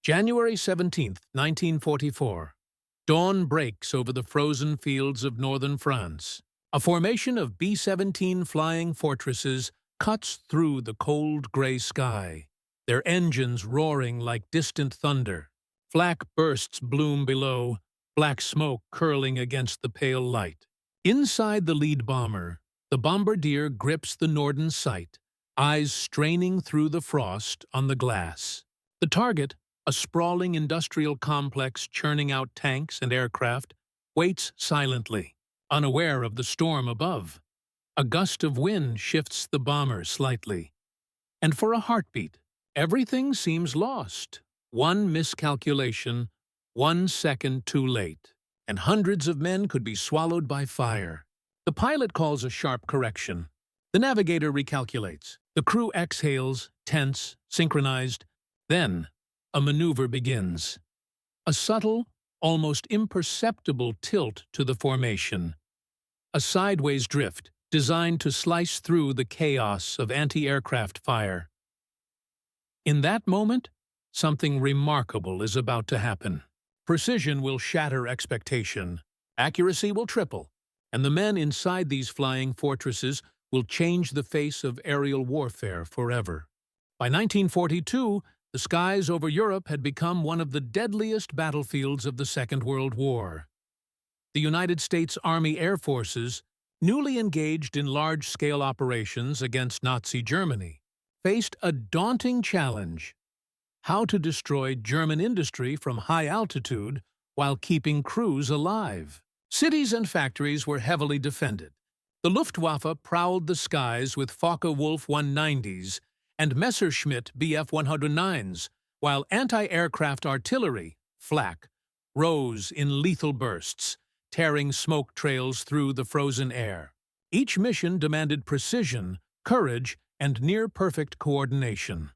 January 17, 1944. Dawn breaks over the frozen fields of northern France. A formation of B-17 flying fortresses cuts through the cold gray sky, their engines roaring like distant thunder. Flak bursts bloom below, black smoke curling against the pale light. Inside the lead bomber, the bombardier grips the Norden sight, eyes straining through the frost on the glass. The target, a sprawling industrial complex churning out tanks and aircraft, waits silently, unaware of the storm above. A gust of wind shifts the bomber slightly. And for a heartbeat, everything seems lost. One miscalculation, 1 second too late, and hundreds of men could be swallowed by fire. The pilot calls a sharp correction. The navigator recalculates. The crew exhales, tense, synchronized. Then, a maneuver begins. A subtle, almost imperceptible tilt to the formation. A sideways drift designed to slice through the chaos of anti-aircraft fire. In that moment, something remarkable is about to happen. Precision will shatter expectation, accuracy will triple, and the men inside these flying fortresses will change the face of aerial warfare forever. By 1942, the skies over Europe had become one of the deadliest battlefields of the Second World War. The United States Army Air Forces, newly engaged in large-scale operations against Nazi Germany, faced a daunting challenge: how to destroy German industry from high altitude while keeping crews alive. Cities and factories were heavily defended. The Luftwaffe prowled the skies with Focke-Wulf 190s and Messerschmitt Bf 109s, while anti-aircraft artillery, flak, rose in lethal bursts, tearing smoke trails through the frozen air. Each mission demanded precision, courage, and near-perfect coordination.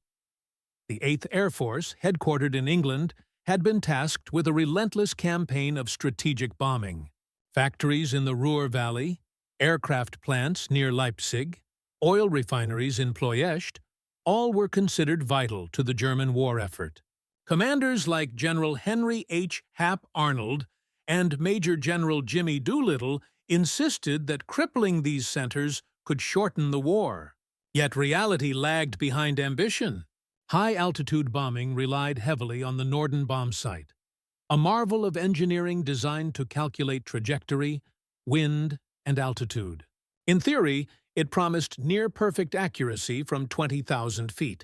The 8th Air Force, headquartered in England, had been tasked with a relentless campaign of strategic bombing. Factories in the Ruhr Valley, aircraft plants near Leipzig, oil refineries in Ploiești, all were considered vital to the German war effort. Commanders like General Henry H. Hap Arnold and Major General Jimmy Doolittle insisted that crippling these centers could shorten the war. Yet reality lagged behind ambition. High-altitude bombing relied heavily on the Norden bombsight, a marvel of engineering designed to calculate trajectory, wind, and altitude. In theory, it promised near-perfect accuracy from 20,000 feet.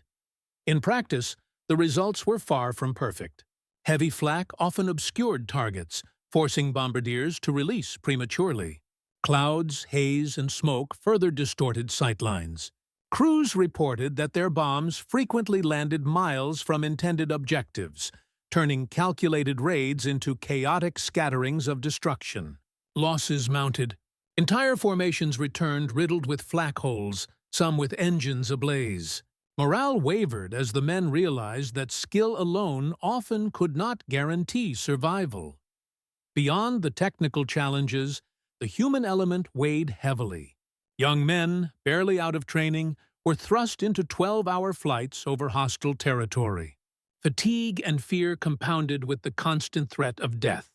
In practice, the results were far from perfect. Heavy flak often obscured targets, forcing bombardiers to release prematurely. Clouds, haze, and smoke further distorted sightlines. Crews reported that their bombs frequently landed miles from intended objectives, turning calculated raids into chaotic scatterings of destruction. Losses mounted. Entire formations returned riddled with flak holes, some with engines ablaze. Morale wavered as the men realized that skill alone often could not guarantee survival. Beyond the technical challenges, the human element weighed heavily. Young men, barely out of training, were thrust into 12-hour flights over hostile territory. Fatigue and fear compounded with the constant threat of death.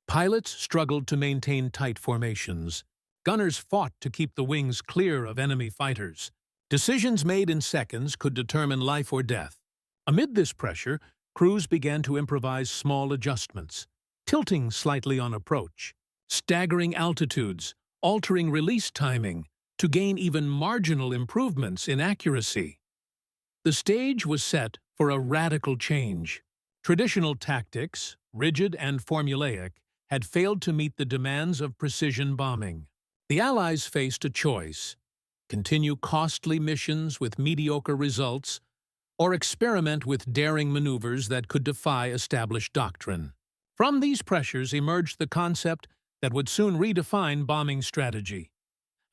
Pilots struggled to maintain tight formations. Gunners fought to keep the wings clear of enemy fighters. Decisions made in seconds could determine life or death. Amid this pressure, crews began to improvise small adjustments, tilting slightly on approach, staggering altitudes, altering release timing, to gain even marginal improvements in accuracy. The stage was set for a radical change. Traditional tactics, rigid and formulaic, had failed to meet the demands of precision bombing. The Allies faced a choice: continue costly missions with mediocre results, or experiment with daring maneuvers that could defy established doctrine. From these pressures emerged the concept that would soon redefine bombing strategy,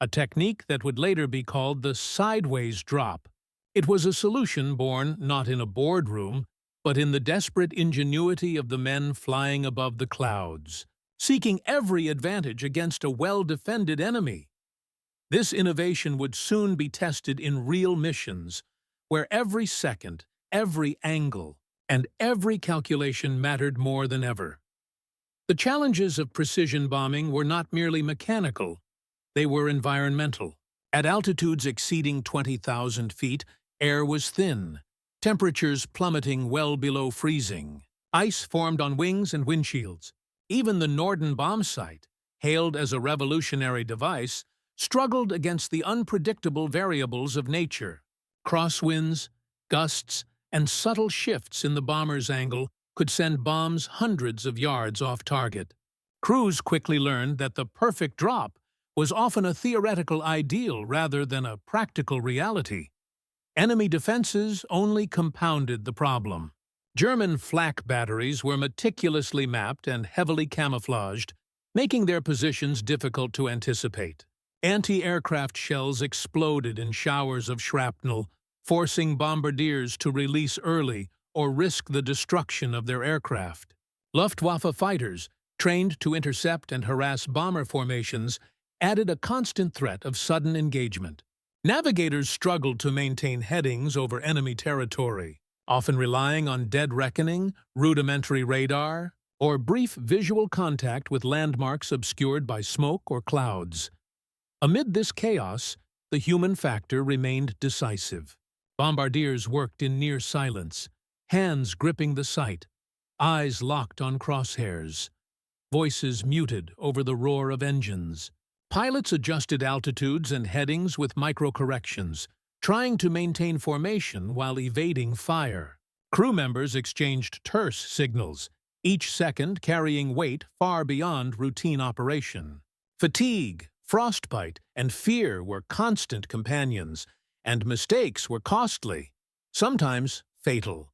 a technique that would later be called the sideways drop. It was a solution born not in a boardroom, but in the desperate ingenuity of the men flying above the clouds, seeking every advantage against a well-defended enemy. This innovation would soon be tested in real missions, where every second, every angle, and every calculation mattered more than ever. The challenges of precision bombing were not merely mechanical, they were environmental. At altitudes exceeding 20,000 feet, air was thin, temperatures plummeting well below freezing. Ice formed on wings and windshields. Even the Norden bombsight, hailed as a revolutionary device, struggled against the unpredictable variables of nature. Crosswinds, gusts, and subtle shifts in the bomber's angle could send bombs hundreds of yards off target. Crews quickly learned that the perfect drop was often a theoretical ideal rather than a practical reality. Enemy defenses only compounded the problem. German flak batteries were meticulously mapped and heavily camouflaged, making their positions difficult to anticipate. Anti-aircraft shells exploded in showers of shrapnel, forcing bombardiers to release early or risk the destruction of their aircraft. Luftwaffe fighters, trained to intercept and harass bomber formations, added a constant threat of sudden engagement. Navigators struggled to maintain headings over enemy territory, often relying on dead reckoning, rudimentary radar, or brief visual contact with landmarks obscured by smoke or clouds. Amid this chaos, the human factor remained decisive. Bombardiers worked in near silence, hands gripping the sight, eyes locked on crosshairs, voices muted over the roar of engines. Pilots adjusted altitudes and headings with micro-corrections, trying to maintain formation while evading fire. Crew members exchanged terse signals, each second carrying weight far beyond routine operation. Fatigue, frostbite, and fear were constant companions, and mistakes were costly, sometimes fatal.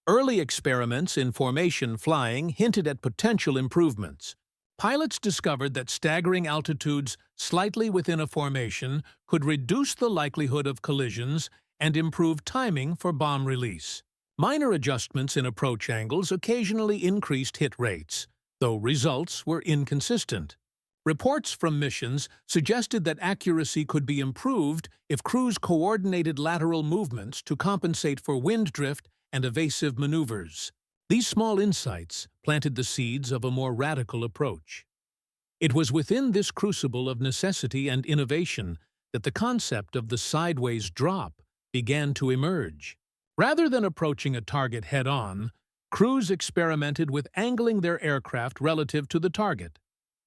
Early experiments in formation flying hinted at potential improvements. Pilots discovered that staggering altitudes slightly within a formation could reduce the likelihood of collisions and improve timing for bomb release. Minor adjustments in approach angles occasionally increased hit rates, though results were inconsistent. Reports from missions suggested that accuracy could be improved if crews coordinated lateral movements to compensate for wind drift and evasive maneuvers. These small insights planted the seeds of a more radical approach. It was within this crucible of necessity and innovation that the concept of the sideways drop began to emerge. Rather than approaching a target head-on, crews experimented with angling their aircraft relative to the target,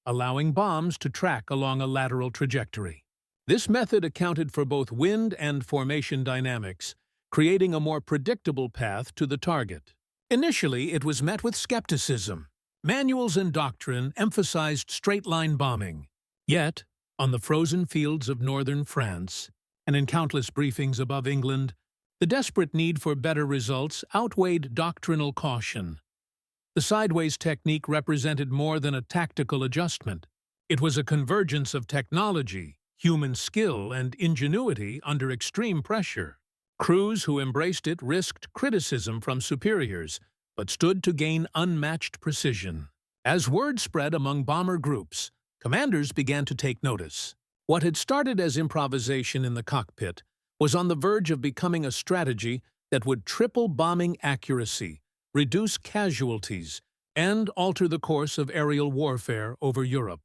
allowing bombs to track along a lateral trajectory. This method accounted for both wind and formation dynamics, creating a more predictable path to the target. Initially, it was met with skepticism. Manuals and doctrine emphasized straight-line bombing. Yet, on the frozen fields of northern France, and in countless briefings above England, the desperate need for better results outweighed doctrinal caution. The sideways technique represented more than a tactical adjustment. It was a convergence of technology, human skill, and ingenuity under extreme pressure. Crews who embraced it risked criticism from superiors, but stood to gain unmatched precision. As word spread among bomber groups, commanders began to take notice. What had started as improvisation in the cockpit was on the verge of becoming a strategy that would triple bombing accuracy, reduce casualties, and alter the course of aerial warfare over Europe.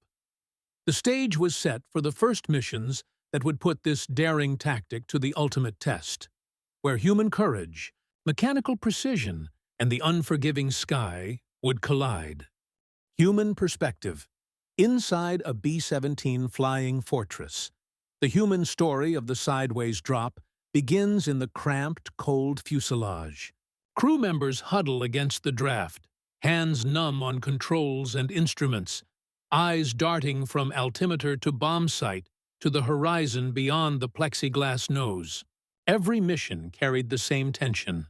The stage was set for the first missions that would put this daring tactic to the ultimate test, where human courage, mechanical precision, and the unforgiving sky would collide. Human perspective. Inside a B-17 flying fortress, the human story of the sideways drop begins in the cramped, cold fuselage. Crew members huddle against the draft, hands numb on controls and instruments, eyes darting from altimeter to bombsight to the horizon beyond the plexiglass nose. Every mission carried the same tension,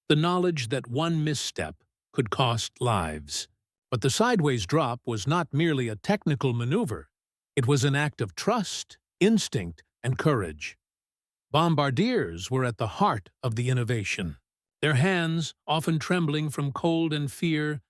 the knowledge that one misstep could cost lives. But the sideways drop was not merely a technical maneuver. It was an act of trust, instinct, and courage. Bombardiers were at the heart of the innovation. Their hands, often trembling from cold and fear,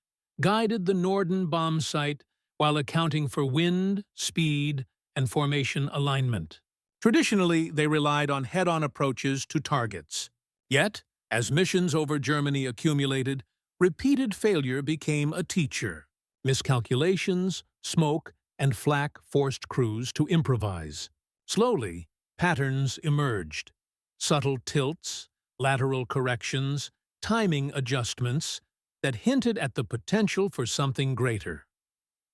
guided the Norden bombsight while accounting for wind, speed, and formation alignment. Traditionally, they relied on head-on approaches to targets. Yet, As missions over Germany accumulated, repeated failure became a teacher. Miscalculations, smoke, and flak forced crews to improvise. Slowly, patterns emerged. Subtle tilts, lateral corrections, timing adjustments that hinted at the potential for something greater.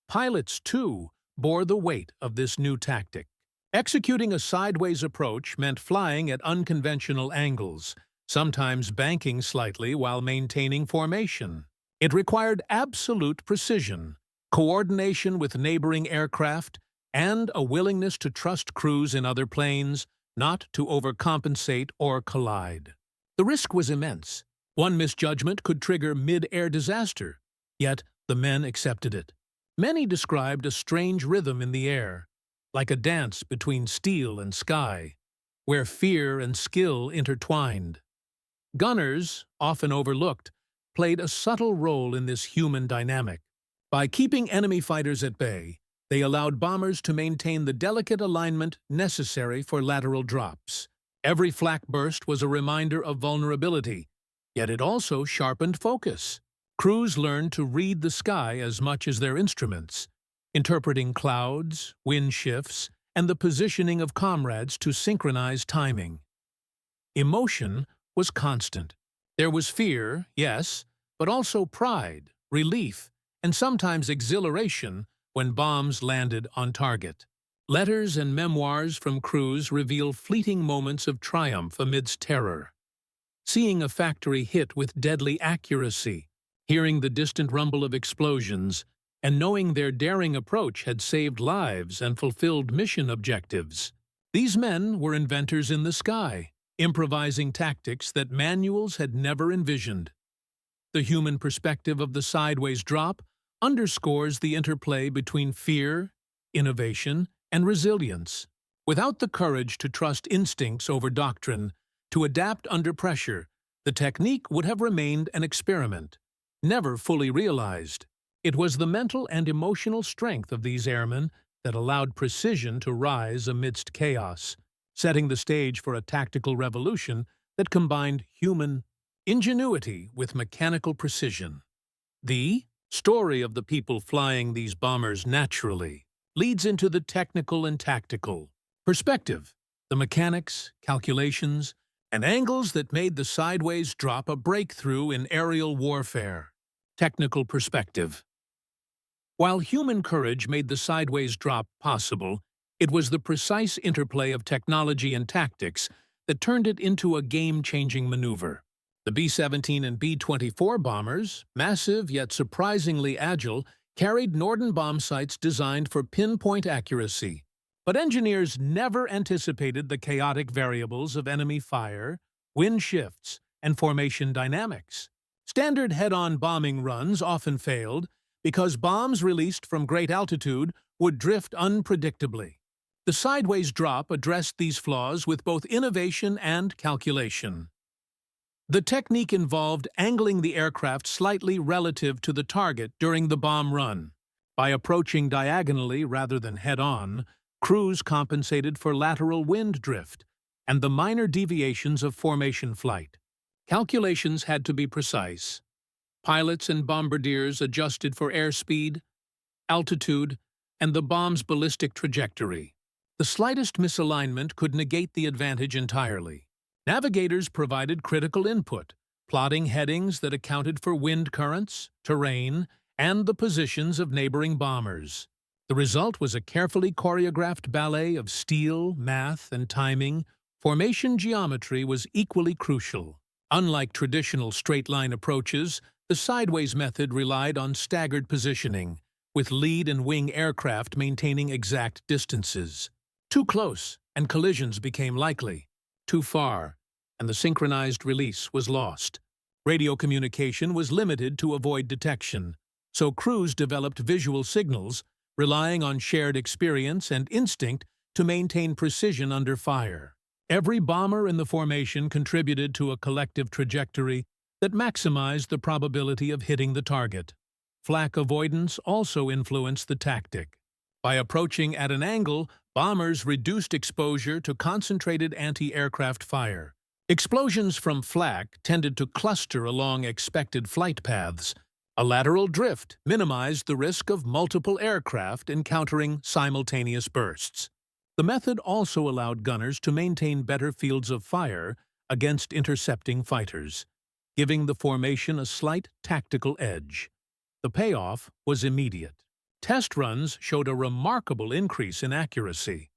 Pilots, too, bore the weight of this new tactic. Executing a sideways approach meant flying at unconventional angles, sometimes banking slightly while maintaining formation. It required absolute precision, coordination with neighboring aircraft, and a willingness to trust crews in other planes, not to overcompensate or collide. The risk was immense. One misjudgment could trigger mid-air disaster, yet the men accepted it. Many described a strange rhythm in the air, like a dance between steel and sky, where fear and skill intertwined. Gunners, often overlooked, played a subtle role in this human dynamic. By keeping enemy fighters at bay, they allowed bombers to maintain the delicate alignment necessary for lateral drops. Every flak burst was a reminder of vulnerability, yet it also sharpened focus. Crews learned to read the sky as much as their instruments, interpreting clouds, wind shifts, and the positioning of comrades to synchronize timing. Emotion was constant. There was fear, yes, but also pride, relief, and sometimes exhilaration when bombs landed on target. Letters and memoirs from crews reveal fleeting moments of triumph amidst terror. Seeing a factory hit with deadly accuracy, hearing the distant rumble of explosions, and knowing their daring approach had saved lives and fulfilled mission objectives. These men were inventors in the sky, improvising tactics that manuals had never envisioned. The human perspective of the sideways drop underscores the interplay between fear, innovation, and resilience. Without the courage to trust instincts over doctrine, to adapt under pressure, the technique would have remained an experiment, never fully realized. It was the mental and emotional strength of these airmen that allowed precision to rise amidst chaos, setting the stage for a tactical revolution that combined human ingenuity with mechanical precision. The story of the people flying these bombers naturally leads into the technical and tactical perspective, the mechanics, calculations, and angles that made the sideways drop a breakthrough in aerial warfare. Technical perspective. While human courage made the sideways drop possible, it was the precise interplay of technology and tactics that turned it into a game-changing maneuver. The B-17 and B-24 bombers, massive yet surprisingly agile, carried Norden bombsights designed for pinpoint accuracy. But engineers never anticipated the chaotic variables of enemy fire, wind shifts, and formation dynamics. Standard head-on bombing runs often failed because bombs released from great altitude would drift unpredictably. The sideways drop addressed these flaws with both innovation and calculation. The technique involved angling the aircraft slightly relative to the target during the bomb run. By approaching diagonally rather than head-on, crews compensated for lateral wind drift and the minor deviations of formation flight. Calculations had to be precise. Pilots and bombardiers adjusted for airspeed, altitude, and the bomb's ballistic trajectory. The slightest misalignment could negate the advantage entirely. Navigators provided critical input, plotting headings that accounted for wind currents, terrain, and the positions of neighboring bombers. The result was a carefully choreographed ballet of steel, math, and timing. Formation geometry was equally crucial. Unlike traditional straight-line approaches, the sideways method relied on staggered positioning, with lead and wing aircraft maintaining exact distances. Too close, and collisions became likely. Too far, and the synchronized release was lost. Radio communication was limited to avoid detection, so crews developed visual signals, relying on shared experience and instinct to maintain precision under fire. Every bomber in the formation contributed to a collective trajectory that maximized the probability of hitting the target. Flak avoidance also influenced the tactic. By approaching at an angle, bombers reduced exposure to concentrated anti-aircraft fire, Explosions from flak tended to cluster along expected flight paths. A lateral drift minimized the risk of multiple aircraft encountering simultaneous bursts. The method also allowed gunners to maintain better fields of fire against intercepting fighters, giving the formation a slight tactical edge. The payoff was immediate. Test runs showed a remarkable increase in accuracy,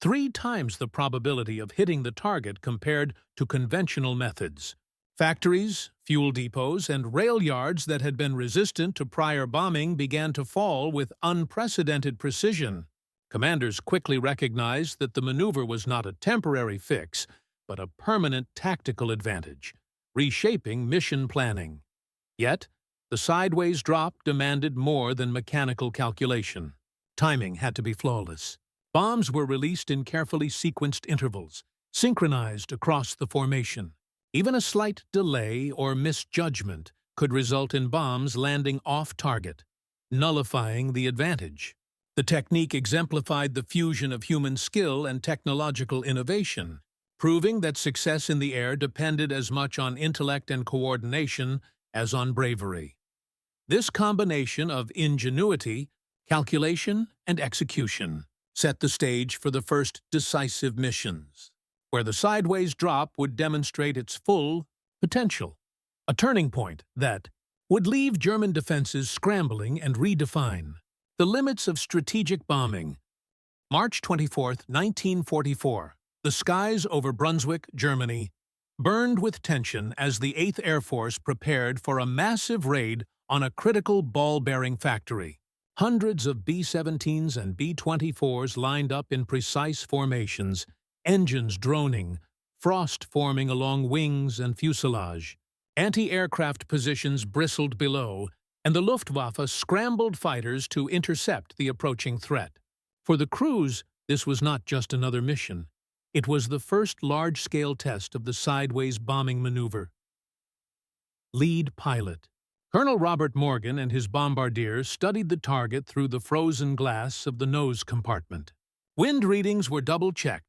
3 times the probability of hitting the target compared to conventional methods. Factories, fuel depots, and rail yards that had been resistant to prior bombing began to fall with unprecedented precision. Commanders quickly recognized that the maneuver was not a temporary fix, but a permanent tactical advantage, reshaping mission planning. Yet, the sideways drop demanded more than mechanical calculation. Timing had to be flawless. Bombs were released in carefully sequenced intervals, synchronized across the formation. Even a slight delay or misjudgment could result in bombs landing off target, nullifying the advantage. The technique exemplified the fusion of human skill and technological innovation, proving that success in the air depended as much on intellect and coordination as on bravery. This combination of ingenuity, calculation, and execution set the stage for the first decisive missions, where the sideways drop would demonstrate its full potential, a turning point that would leave German defenses scrambling and redefine the limits of strategic bombing. March 24, 1944. The skies over Brunswick, Germany, burned with tension as the 8th Air Force prepared for a massive raid on a critical ball-bearing factory. Hundreds of B-17s and B-24s lined up in precise formations, engines droning, frost forming along wings and fuselage. Anti-aircraft positions bristled below, and the Luftwaffe scrambled fighters to intercept the approaching threat. For the crews, this was not just another mission. It was the first large-scale test of the sideways bombing maneuver. Lead pilot. Colonel Robert Morgan and his bombardier studied the target through the frozen glass of the nose compartment. Wind readings were double-checked,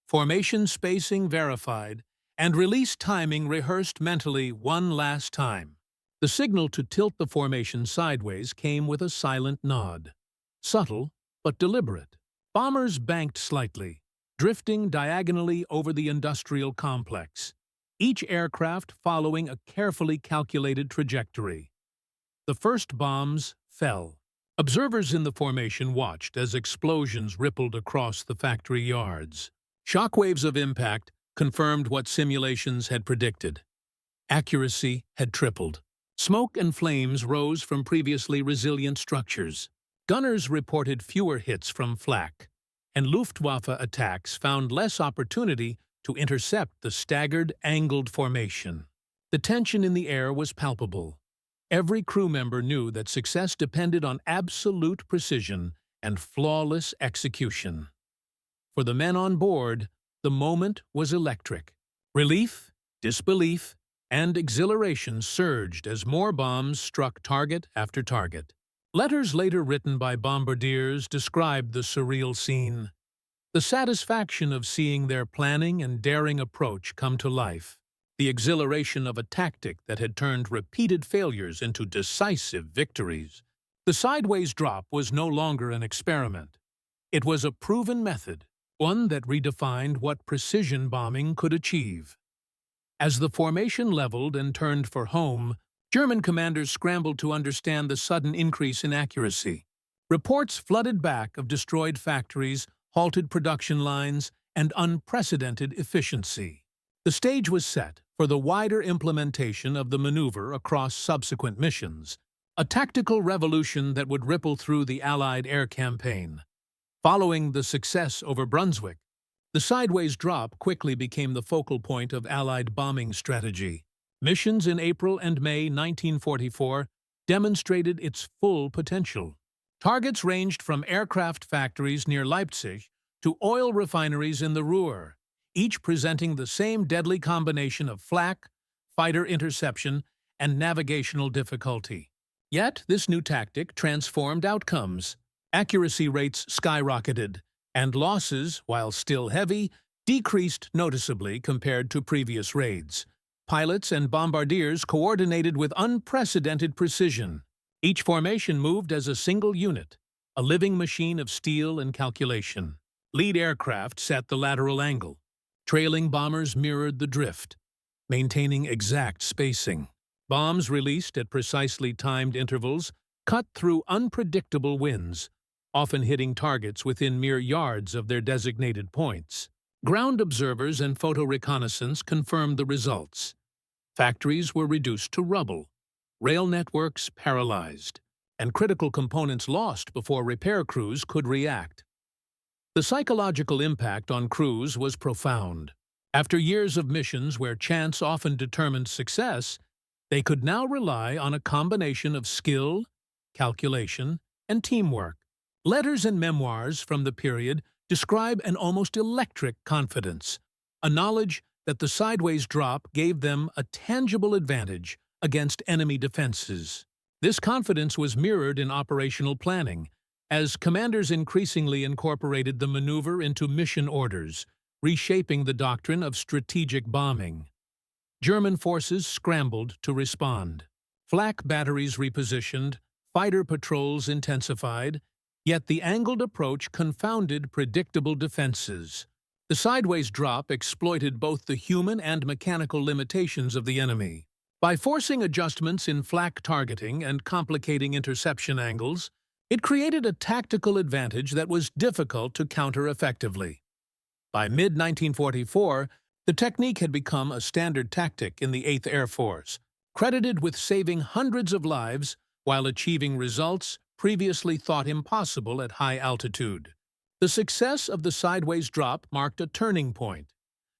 formation spacing verified, and release timing rehearsed mentally one last time. The signal to tilt the formation sideways came with a silent nod. Subtle, but deliberate. Bombers banked slightly, drifting diagonally over the industrial complex, each aircraft following a carefully calculated trajectory. The first bombs fell. Observers in the formation watched as explosions rippled across the factory yards. Shockwaves of impact confirmed what simulations had predicted. Accuracy had tripled. Smoke and flames rose from previously resilient structures. Gunners reported fewer hits from flak, and Luftwaffe attacks found less opportunity to intercept the staggered, angled formation. The tension in the air was palpable. Every crew member knew that success depended on absolute precision and flawless execution. For the men on board, the moment was electric. Relief, disbelief, and exhilaration surged as more bombs struck target after target. Letters later written by bombardiers described the surreal scene. The satisfaction of seeing their planning and daring approach come to life. The exhilaration of a tactic that had turned repeated failures into decisive victories. The sideways drop was no longer an experiment. It was a proven method, one that redefined what precision bombing could achieve. As the formation leveled and turned for home, German commanders scrambled to understand the sudden increase in accuracy. Reports flooded back of destroyed factories, halted production lines, and unprecedented efficiency. The stage was set for the wider implementation of the maneuver across subsequent missions, a tactical revolution that would ripple through the Allied air campaign. Following the success over Brunswick, the sideways drop quickly became the focal point of Allied bombing strategy. Missions in April and May 1944 demonstrated its full potential. Targets ranged from aircraft factories near Leipzig to oil refineries in the Ruhr, each presenting the same deadly combination of flak, fighter interception, and navigational difficulty. Yet, this new tactic transformed outcomes. Accuracy rates skyrocketed, and losses, while still heavy, decreased noticeably compared to previous raids. Pilots and bombardiers coordinated with unprecedented precision. Each formation moved as a single unit, a living machine of steel and calculation. Lead aircraft set the lateral angle. Trailing bombers mirrored the drift, maintaining exact spacing. Bombs released at precisely timed intervals cut through unpredictable winds, often hitting targets within mere yards of their designated points. Ground observers and photo reconnaissance confirmed the results. Factories were reduced to rubble, rail networks paralyzed, and critical components lost before repair crews could react. The psychological impact on crews was profound. After years of missions where chance often determined success, they could now rely on a combination of skill, calculation, and teamwork. Letters and memoirs from the period describe an almost electric confidence, a knowledge that the sideways drop gave them a tangible advantage against enemy defenses. This confidence was mirrored in operational planning, as commanders increasingly incorporated the maneuver into mission orders, reshaping the doctrine of strategic bombing. German forces scrambled to respond. Flak batteries repositioned, fighter patrols intensified, yet the angled approach confounded predictable defenses. The sideways drop exploited both the human and mechanical limitations of the enemy. By forcing adjustments in flak targeting and complicating interception angles, it created a tactical advantage that was difficult to counter effectively. By mid-1944, the technique had become a standard tactic in the 8th Air Force, credited with saving hundreds of lives while achieving results previously thought impossible at high altitude. The success of the sideways drop marked a turning point,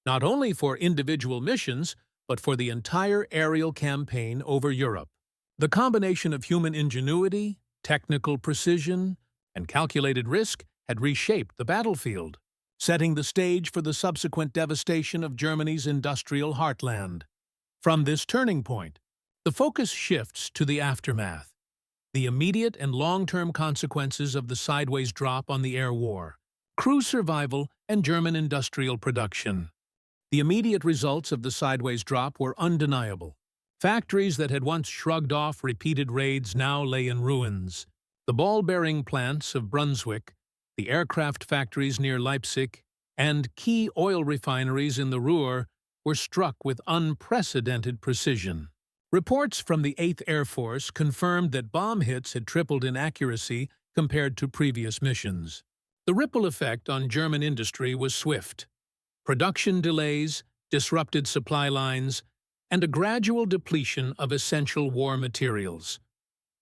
not only for individual missions, but for the entire aerial campaign over Europe. The combination of human ingenuity, technical precision, and calculated risk had reshaped the battlefield, setting the stage for the subsequent devastation of Germany's industrial heartland. From this turning point, the focus shifts to the aftermath, the immediate and long-term consequences of the sideways drop on the air war, crew survival, and German industrial production. The immediate results of the sideways drop were undeniable. Factories that had once shrugged off repeated raids now lay in ruins. The ball-bearing plants of Brunswick, the aircraft factories near Leipzig, and key oil refineries in the Ruhr were struck with unprecedented precision. Reports from the 8th Air Force confirmed that bomb hits had tripled in accuracy compared to previous missions. The ripple effect on German industry was swift. Production delays, disrupted supply lines, and a gradual depletion of essential war materials.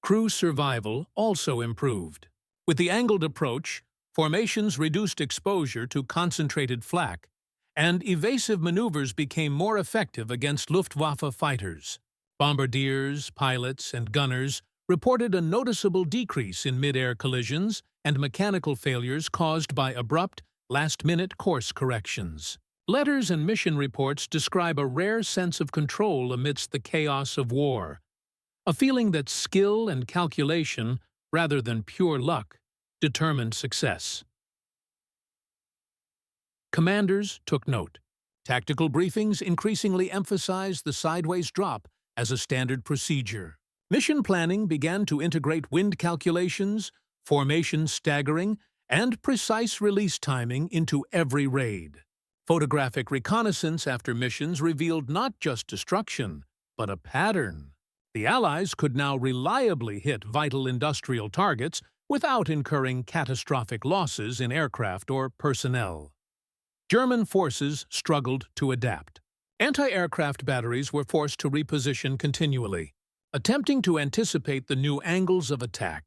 Crew survival also improved. With the angled approach, formations reduced exposure to concentrated flak, and evasive maneuvers became more effective against Luftwaffe fighters. Bombardiers, pilots, and gunners reported a noticeable decrease in mid-air collisions and mechanical failures caused by abrupt, last-minute course corrections. Letters and mission reports describe a rare sense of control amidst the chaos of war, a feeling that skill and calculation, rather than pure luck, determined success. Commanders took note. Tactical briefings increasingly emphasized the sideways drop as a standard procedure. Mission planning began to integrate wind calculations, formation staggering, and precise release timing into every raid. Photographic reconnaissance after missions revealed not just destruction, but a pattern. The Allies could now reliably hit vital industrial targets without incurring catastrophic losses in aircraft or personnel. German forces struggled to adapt. Anti-aircraft batteries were forced to reposition continually, attempting to anticipate the new angles of attack,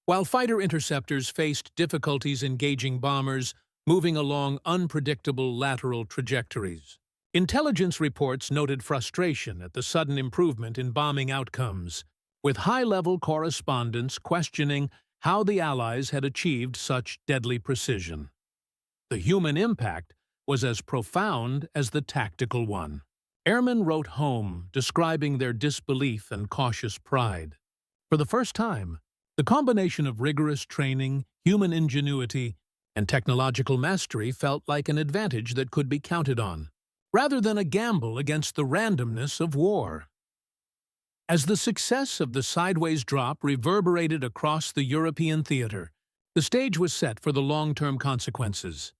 while fighter interceptors faced difficulties engaging bombers moving along unpredictable lateral trajectories. Intelligence reports noted frustration at the sudden improvement in bombing outcomes, with high-level correspondents questioning how the Allies had achieved such deadly precision. The human impact was as profound as the tactical one. Airmen wrote home, describing their disbelief and cautious pride. For the first time, the combination of rigorous training, human ingenuity, and technological mastery felt like an advantage that could be counted on, rather than a gamble against the randomness of war. As the success of the sideways drop reverberated across the European theater, the stage was set for the long-term consequences.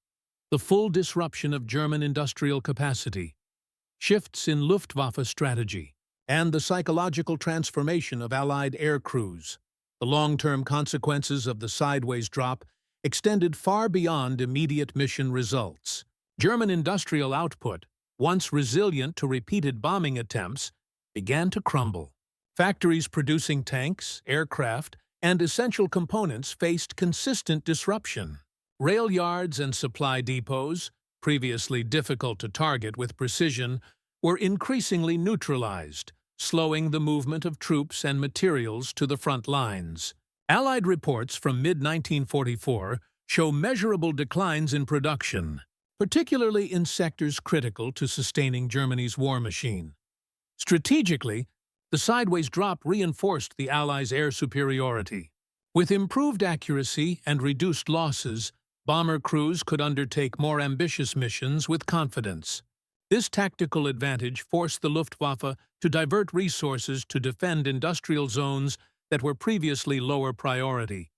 The full disruption of German industrial capacity, shifts in Luftwaffe strategy, and the psychological transformation of Allied air crews. The long-term consequences of the sideways drop extended far beyond immediate mission results. German industrial output, once resilient to repeated bombing attempts, began to crumble. Factories producing tanks, aircraft, and essential components faced consistent disruption. Rail yards and supply depots, previously difficult to target with precision, were increasingly neutralized, slowing the movement of troops and materials to the front lines. Allied reports from mid-1944 show measurable declines in production, particularly in sectors critical to sustaining Germany's war machine. Strategically, the sideways drop reinforced the Allies' air superiority. With improved accuracy and reduced losses, bomber crews could undertake more ambitious missions with confidence. This tactical advantage forced the Luftwaffe to divert resources to defend industrial zones that were previously lower priority,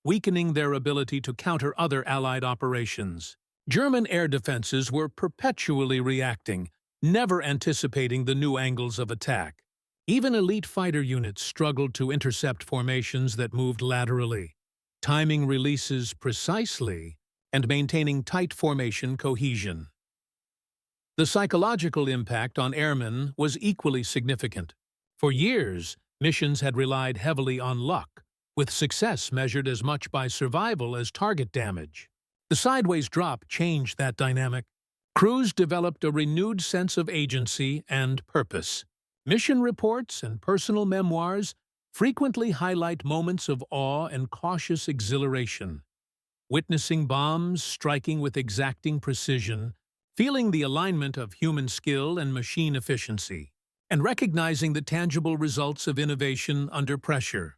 weakening their ability to counter other Allied operations. German air defenses were perpetually reacting, never anticipating the new angles of attack. Even elite fighter units struggled to intercept formations that moved laterally, timing releases precisely and maintaining tight formation cohesion. The psychological impact on airmen was equally significant. For years, missions had relied heavily on luck, with success measured as much by survival as target damage. The sideways drop changed that dynamic. Crews developed a renewed sense of agency and purpose. Mission reports and personal memoirs frequently highlight moments of awe and cautious exhilaration. Witnessing bombs striking with exacting precision, feeling the alignment of human skill and machine efficiency, and recognizing the tangible results of innovation under pressure.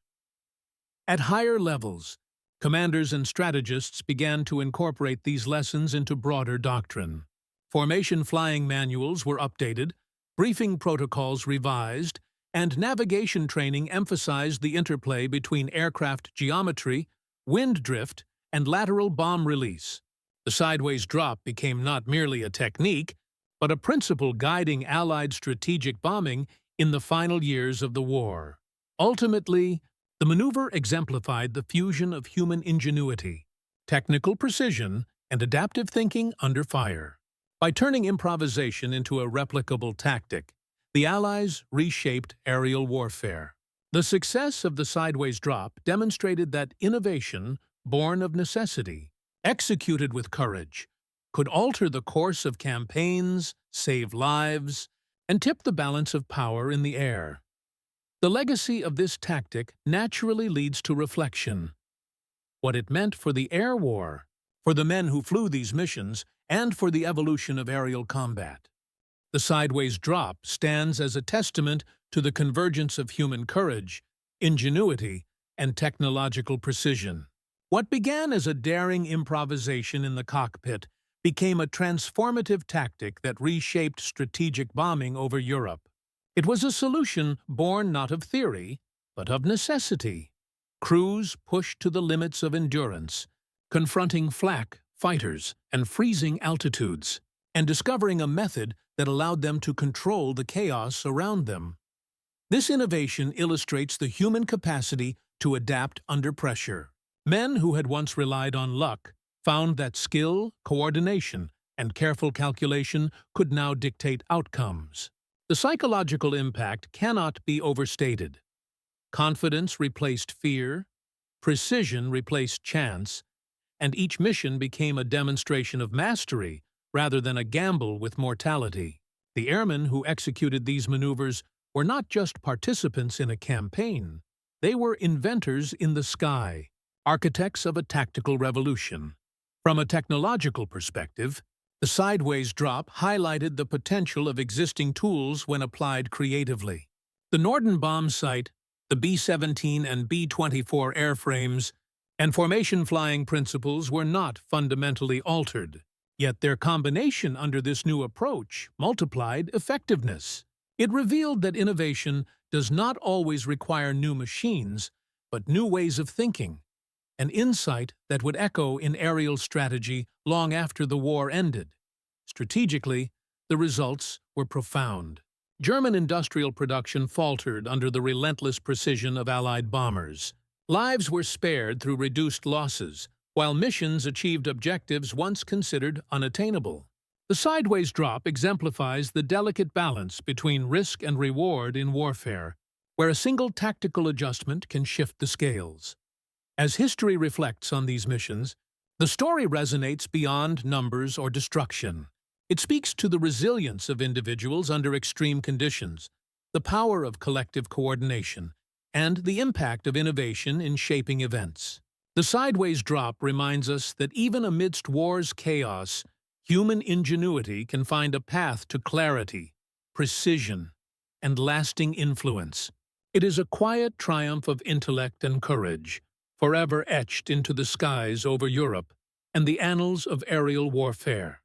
At higher levels, commanders and strategists began to incorporate these lessons into broader doctrine. Formation flying manuals were updated, briefing protocols revised, and navigation training emphasized the interplay between aircraft geometry, wind drift, and lateral bomb release. The sideways drop became not merely a technique, but a principle guiding Allied strategic bombing in the final years of the war. Ultimately, the maneuver exemplified the fusion of human ingenuity, technical precision, and adaptive thinking under fire. By turning improvisation into a replicable tactic, the Allies reshaped aerial warfare. The success of the sideways drop demonstrated that innovation, born of necessity, executed with courage, could alter the course of campaigns, save lives, and tip the balance of power in the air. The legacy of this tactic naturally leads to reflection. What it meant for the air war, for the men who flew these missions, and for the evolution of aerial combat. The sideways drop stands as a testament to the convergence of human courage, ingenuity, and technological precision. What began as a daring improvisation in the cockpit became a transformative tactic that reshaped strategic bombing over Europe. It was a solution born not of theory, but of necessity. Crews pushed to the limits of endurance, confronting flak fighters and freezing altitudes, and discovering a method that allowed them to control the chaos around them. This innovation illustrates the human capacity to adapt under pressure. Men who had once relied on luck found that skill, coordination, and careful calculation could now dictate outcomes. The psychological impact cannot be overstated. Confidence replaced fear, precision replaced chance, and each mission became a demonstration of mastery rather than a gamble with mortality. The airmen who executed these maneuvers were not just participants in a campaign, they were inventors in the sky, architects of a tactical revolution. From a technological perspective, the sideways drop highlighted the potential of existing tools when applied creatively. The Norden bombsight, the B-17 and B-24 airframes, And formation flying principles were not fundamentally altered. Yet their combination under this new approach multiplied effectiveness. It revealed that innovation does not always require new machines, but new ways of thinking, an insight that would echo in aerial strategy long after the war ended. Strategically, the results were profound. German industrial production faltered under the relentless precision of Allied bombers. Lives were spared through reduced losses, while missions achieved objectives once considered unattainable. The sideways drop exemplifies the delicate balance between risk and reward in warfare, where a single tactical adjustment can shift the scales. As history reflects on these missions, the story resonates beyond numbers or destruction. It speaks to the resilience of individuals under extreme conditions, the power of collective coordination, and the impact of innovation in shaping events. The sideways drop reminds us that even amidst war's chaos, human ingenuity can find a path to clarity, precision, and lasting influence. It is a quiet triumph of intellect and courage, forever etched into the skies over Europe and the annals of aerial warfare.